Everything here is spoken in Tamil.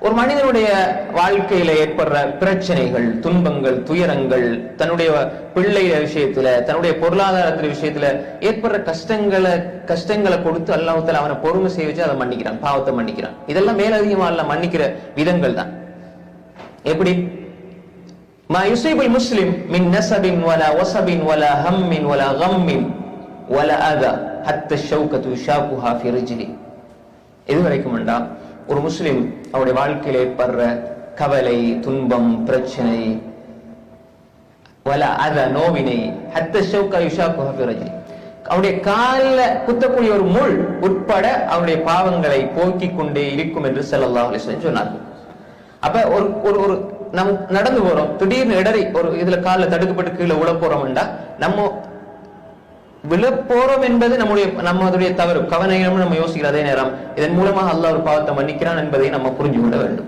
ஒரு மனிதனுடைய வாழ்க்கையில ஏற்படுற பிரச்சனைகள், துன்பங்கள், துயரங்கள், தன்னுடைய பிள்ளை விஷயத்துல, தன்னுடைய பொருளாதாரத்தின் விஷயத்துல ஏற்படுற கஷ்டங்களை கொடுத்து அல்லாஹ் தஆலா அவனை பொறுமை செய்ய வச்சு அதை மன்னிக்கிறான், பாவத்தை மன்னிக்கிறான். இதெல்லாம் மேலதிகமா அல்லாஹ் மன்னிக்கிற விதங்கள் தான். எப்படி? மா யுஸீபுல் முஸ்லிம் மின் நஸபின் வலா வஸபின் வலா ஹம்மின் வலா கம்மின் வலா அதா ஹத்தா ஷௌகத்து யுஷாகுஹா ஃபி ரிஜ்லி. இதுவரைக்கும் வேண்டா ஒரு முஸ்லிம் அவருடைய வாழ்க்கையில் ஏற்படுற கவலை, துன்பம், பிரச்சனை, வலா அதா நோவினை, ஹத்தா ஷௌகா யுஷாகுஹா ஃபி ரிஜ்லி, அவருடைய காலில் குத்தக்கூடிய ஒரு முள் உட்பட அவருடைய பாவங்களை போக்கிக் கொண்டே இருக்கும் என்று ஸல்லல்லாஹு அலைஹி வஸல்லம் சொன்னார்கள். அப்ப ஒரு ஒரு நம்ம நடந்து போறோம், திடீர்னு இடறி ஒரு இதுல காலில் தடுக்கப்பட்டு கீழே விழ போறோம்டா, நம்ம விழப்போறோம் என்பது நம்முடைய தவறு, கவனம் நம்ம யோசிக்கிற அதே நேரம் இதன் மூலமாக அல்லாஹ் ஒரு பாவத்தை மன்னிக்கிறான் என்பதை நம்ம புரிஞ்சு கொள்ள வேண்டும்.